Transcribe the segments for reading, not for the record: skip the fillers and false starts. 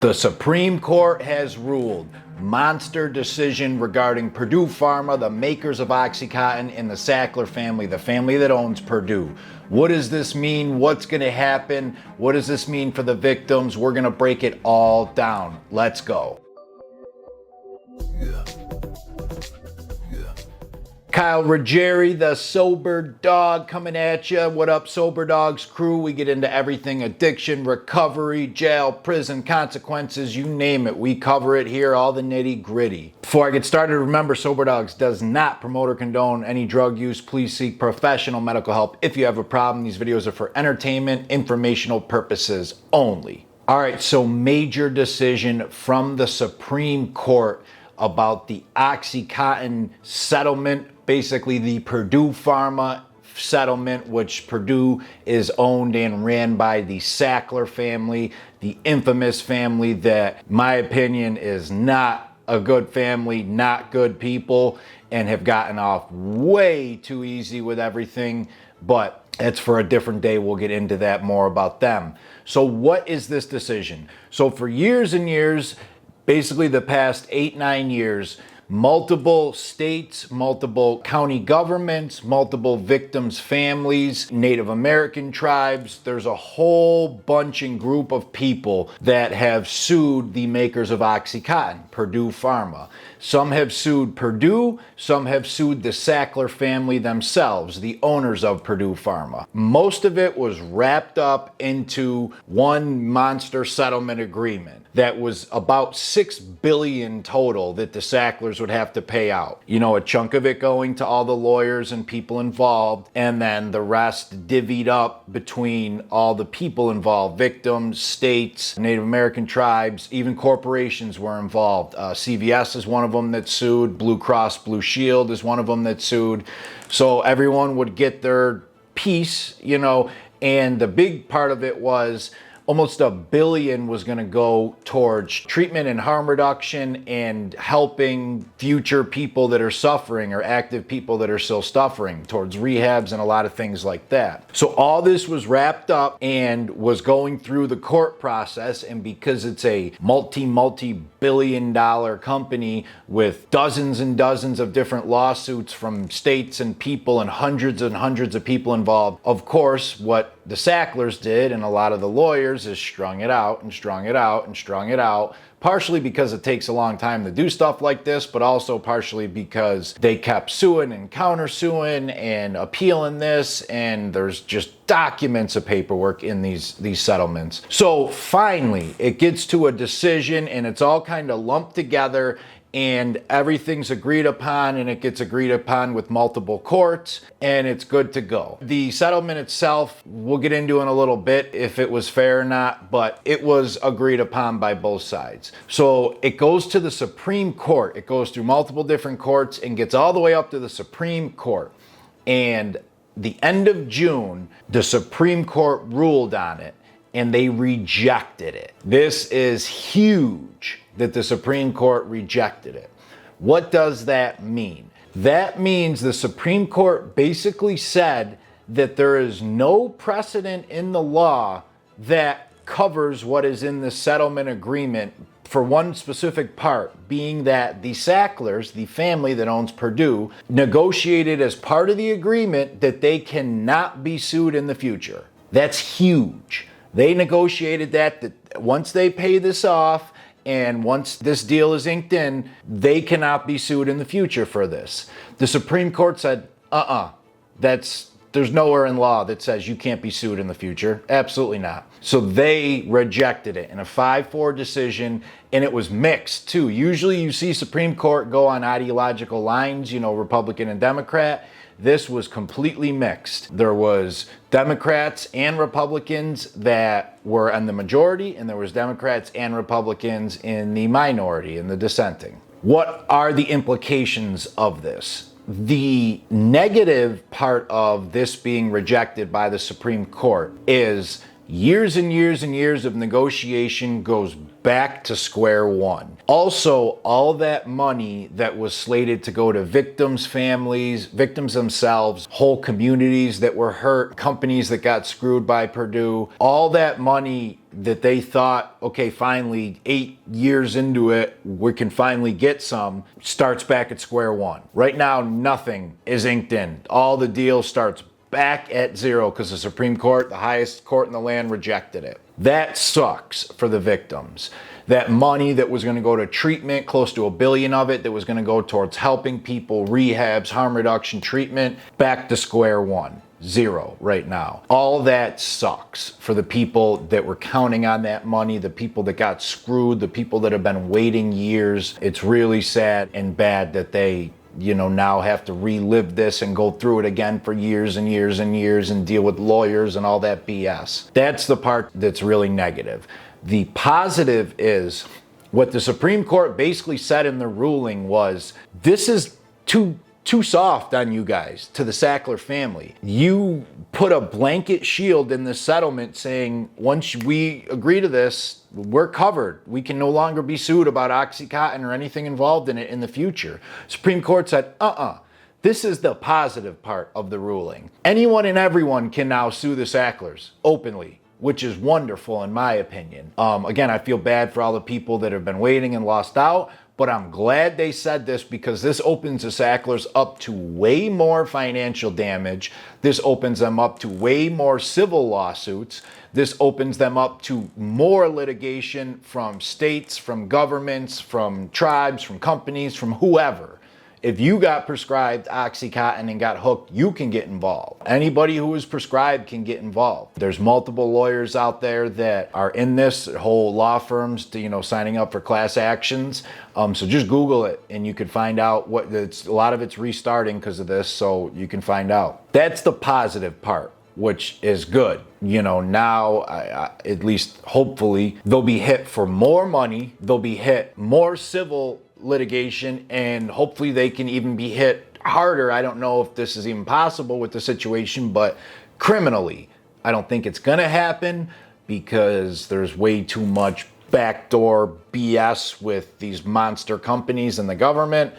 The Supreme Court has ruled. Monster decision regarding Purdue Pharma, the makers of Oxycontin, and the Sackler family, the family that owns Purdue. What does this mean? What's going to happen? What does this mean for the victims? We're going to break it all down. Let's go. Kyle Ruggieri, the Soberdog, coming at you. What up, Soberdogs crew? We get into everything: addiction, recovery, jail, prison, consequences, you name it. We cover it here, all the nitty gritty. Before I get started, remember, Soberdogs does not promote or condone any drug use. Please seek professional medical help if you have a problem. These videos are for entertainment, informational purposes only. All right, so major decision from the Supreme Court about the Oxycontin settlement, basically the Purdue Pharma settlement, which Purdue is owned and ran by the Sackler family, the infamous family that, in my opinion, is not a good family, not good people, and have gotten off way too easy with everything. But it's for a different day. We'll get into that more about them. So what is this decision? So for years and years, basically the past 8-9 years, multiple states, multiple county governments, multiple victims' families, Native American tribes, there's a whole bunch and group of people that have sued the makers of Oxycontin, Purdue Pharma. Some have sued Purdue, some have sued the Sackler family themselves, the owners of Purdue Pharma. Most of it was wrapped up into one monster settlement agreement that was about $6 billion total that the Sacklers would have to pay out. You know, a chunk of it going to all the lawyers and people involved, and then the rest divvied up between all the people involved: victims, states, Native American tribes, even corporations were involved. CVS is one of them that sued. Blue Cross Blue Shield is one of them that sued. So everyone would get their piece, you know, and the big part of it was almost $1 billion was going to go towards treatment and harm reduction and helping future people that are suffering or active people that are still suffering, towards rehabs and a lot of things like that. So all this was wrapped up and was going through the court process. And because it's a multi-billion-dollar company with dozens and dozens of different lawsuits from states and people and hundreds of people involved, of course, what the Sacklers did and a lot of the lawyers is strung it out and strung it out and strung it out, partially because it takes a long time to do stuff like this, but also partially because they kept suing and countersuing and appealing this, and there's just documents of paperwork in these settlements. So finally, it gets to a decision and it's all kind of lumped together, and everything's agreed upon, and it gets agreed upon with multiple courts, and it's good to go. The settlement itself, we'll get into in a little bit if it was fair or not, but it was agreed upon by both sides. So it goes to the Supreme Court. It goes through multiple different courts and gets all the way up to the Supreme Court. And the end of June, the Supreme Court ruled on it, and they rejected it. This is huge that the Supreme Court rejected it. What does that mean? That means the Supreme Court basically said that there is no precedent in the law that covers what is in the settlement agreement for one specific part, being that the Sacklers, the family that owns Purdue, negotiated as part of the agreement that they cannot be sued in the future. That's huge. They negotiated that once they pay this off and once this deal is inked in, they cannot be sued in the future for this. The Supreme Court said, there's nowhere in law that says you can't be sued in the future. Absolutely not. So they rejected it in a 5-4 decision, and it was mixed too. Usually you see Supreme Court go on ideological lines, you know, Republican and Democrat. This was completely mixed. There was Democrats and Republicans that were in the majority, and there was Democrats and Republicans in the minority, in the dissenting. What are the implications of this? The negative part of this being rejected by the Supreme Court is years and years and years of negotiation goes back to square one. Also, all that money that was slated to go to victims' families, victims themselves, whole communities that were hurt, companies that got screwed by Purdue, all that money that they thought, okay, finally 8 years into it, we can finally get some, starts back at square one. Right now, nothing is inked in. All the deal starts back at zero because the Supreme Court, the highest court in the land, rejected it. That sucks for the victims. That money that was going to go to treatment, close to $1 billion of it, that was going to go towards helping people, rehabs, harm reduction treatment, back to square one. Zero right now. All that sucks for the people that were counting on that money, the people that got screwed, the people that have been waiting years. It's really sad and bad that they, now have to relive this and go through it again for years and years and years and deal with lawyers and all that BS. That's the part that's really negative. The positive is what the Supreme Court basically said in the ruling was, this is too soft on you guys, to the Sackler family. You put a blanket shield in the settlement saying, once we agree to this, we're covered. We can no longer be sued about Oxycontin or anything involved in it in the future. Supreme Court said, this is the positive part of the ruling. Anyone and everyone can now sue the Sacklers openly, which is wonderful in my opinion. Again, I feel bad for all the people that have been waiting and lost out, but I'm glad they said this because this opens the Sacklers up to way more financial damage. This opens them up to way more civil lawsuits. This opens them up to more litigation from states, from governments, from tribes, from companies, from whoever. If you got prescribed Oxycontin and got hooked, you can get involved. Anybody who is prescribed can get involved. There's multiple lawyers out there that are in this, whole law firms, signing up for class actions. So just Google it and you could find out a lot of it's restarting because of this, so you can find out. That's the positive part, which is good. Now, at least hopefully, they'll be hit for more money. They'll be hit more civil litigation, and hopefully they can even be hit harder. I don't know if this is even possible with the situation, but criminally, I don't think it's gonna happen because there's way too much backdoor BS with these monster companies and the government,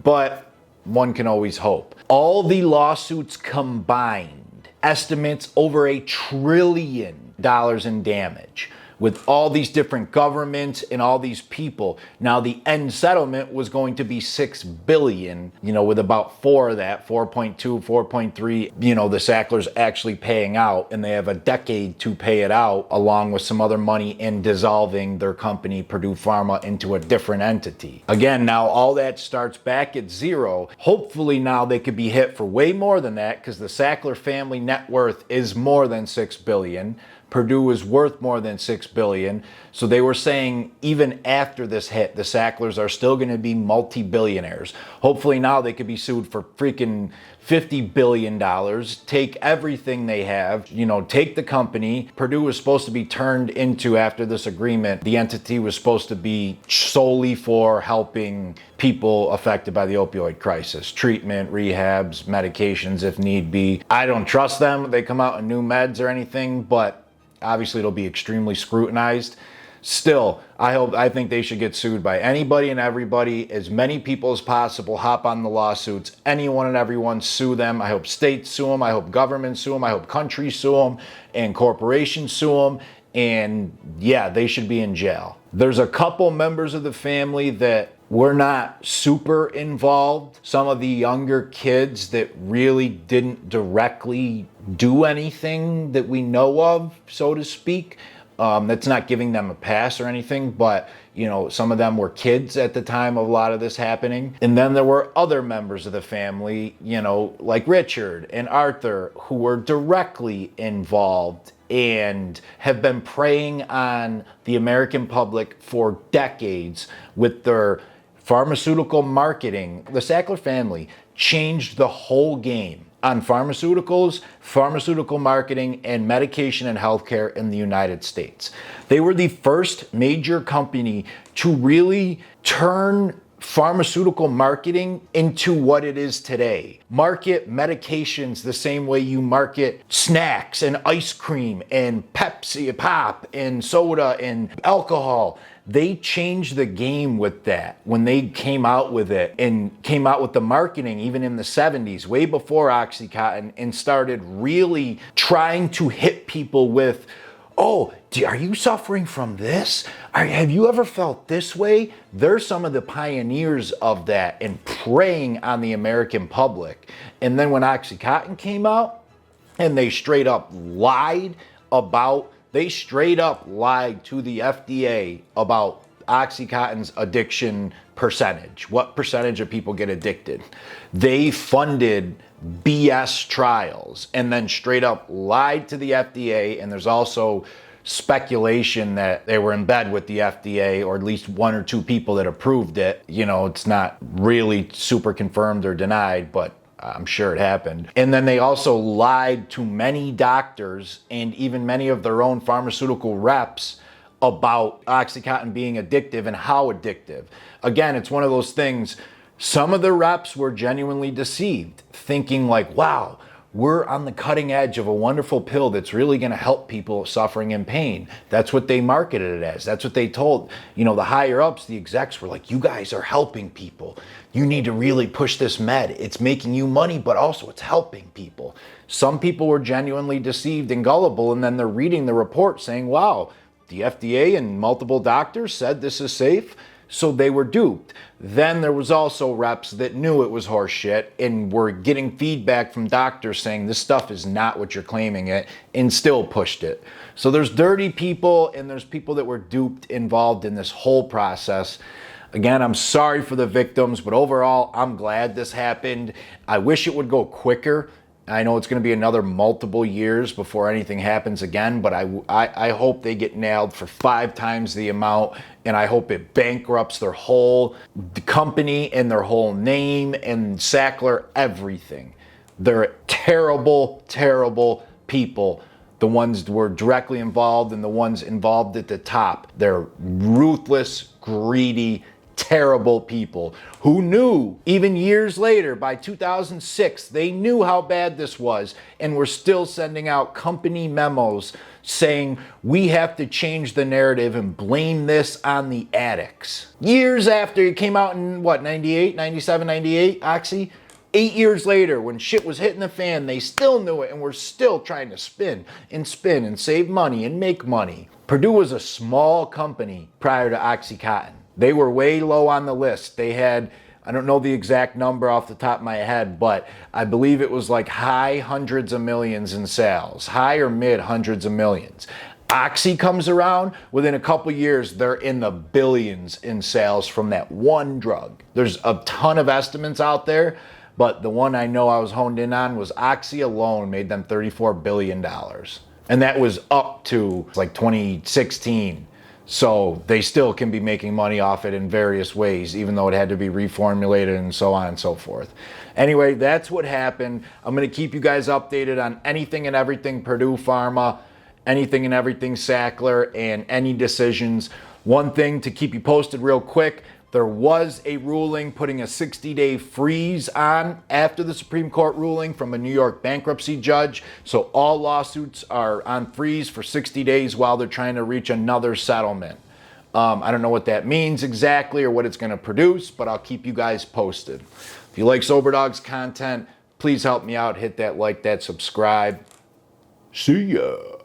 but one can always hope. All the lawsuits combined, estimates over $1 trillion in damage, with all these different governments and all these people. Now the end settlement was going to be $6 billion, with about 4 of that, 4.2, 4.3, the Sacklers actually paying out, and they have a decade to pay it out, along with some other money in dissolving their company, Purdue Pharma, into a different entity. Again, now all that starts back at zero. Hopefully now they could be hit for way more than that, because the Sackler family net worth is more than $6 billion. Purdue is worth more than $6 billion. So they were saying even after this hit, the Sacklers are still going to be multi-billionaires. Hopefully now they could be sued for freaking $50 billion. Take everything they have, take the company. Purdue was supposed to be turned into, after this agreement, the entity was supposed to be solely for helping people affected by the opioid crisis. Treatment, rehabs, medications if need be. I don't trust them. They come out with new meds or anything, but obviously it'll be extremely scrutinized. Still, I think they should get sued by anybody and everybody. As many people as possible hop on the lawsuits. Anyone and everyone, sue them. I hope states sue them. I hope governments sue them. I hope countries sue them and corporations sue them. And yeah, they should be in jail. There's a couple members of the family that were not super involved. Some of the younger kids that really didn't directly do anything that we know of, so to speak. That's not giving them a pass or anything, but some of them were kids at the time of a lot of this happening. And then there were other members of the family, like Richard and Arthur, who were directly involved and have been preying on the American public for decades with their pharmaceutical marketing. The Sackler family changed the whole game on pharmaceuticals, pharmaceutical marketing, and medication and healthcare in the United States. They were the first major company to really turn pharmaceutical marketing into what it is today. Market medications the same way you market snacks and ice cream and Pepsi, pop and soda and alcohol. They changed the game with that when they came out with it and came out with the marketing even in the 70s, way before Oxycontin, and started really trying to hit people with oh, are you suffering from this? Have you ever felt this way? They're some of the pioneers of that and preying on the American public. And then when Oxycontin came out and they straight up lied to the FDA about Oxycontin's addiction percentage. What percentage of people get addicted? They funded BS trials and then straight up lied to the FDA. And there's also speculation that they were in bed with the FDA, or at least one or two people that approved it. You know, it's not really super confirmed or denied, but I'm sure it happened. And then they also lied to many doctors and even many of their own pharmaceutical reps about Oxycontin being addictive and how addictive. Again, it's one of those things, some of the reps were genuinely deceived, thinking like, wow, we're on the cutting edge of a wonderful pill that's really gonna help people suffering in pain. That's what they marketed it as. That's what they told, the higher ups, the execs were like, you guys are helping people. You need to really push this med. It's making you money, but also it's helping people. Some people were genuinely deceived and gullible, and then they're reading the report saying, wow, the FDA and multiple doctors said this is safe, so they were duped. Then there was also reps that knew it was horse shit and were getting feedback from doctors saying this stuff is not what you're claiming it, and still pushed it. So there's dirty people and there's people that were duped involved in this whole process. Again, I'm sorry for the victims, but overall, I'm glad this happened. I wish it would go quicker. I know it's going to be another multiple years before anything happens again, but I hope they get nailed for 5 times the amount, and I hope it bankrupts their whole company and their whole name and Sackler, everything. They're terrible, terrible people. The ones that were directly involved and the ones involved at the top. They're ruthless, greedy, terrible people who knew, even years later, by 2006, they knew how bad this was and were still sending out company memos saying, we have to change the narrative and blame this on the addicts. Years after it came out in, 98, 97, 98, Oxy? 8 years later, when shit was hitting the fan, they still knew it and were still trying to spin and save money and make money. Purdue was a small company prior to Oxycontin. They were way low on the list. They had, I don't know the exact number off the top of my head, but I believe it was like high hundreds of millions in sales, high or mid hundreds of millions. Oxy comes around, within a couple years, they're in the billions in sales from that one drug. There's a ton of estimates out there, but the one I know I was honed in on was Oxy alone made them $34 billion. And that was up to like 2016. So they still can be making money off it in various ways, even though it had to be reformulated and so on and so forth. Anyway, that's what happened. I'm going to keep you guys updated on anything and everything Purdue Pharma, anything and everything Sackler, and any decisions. One thing to keep you posted real quick, there was a ruling putting a 60-day freeze on after the Supreme Court ruling from a New York bankruptcy judge. So all lawsuits are on freeze for 60 days while they're trying to reach another settlement. I don't know what that means exactly or what it's going to produce, but I'll keep you guys posted. If you like Soberdogs content, please help me out. Hit that like, that subscribe. See ya.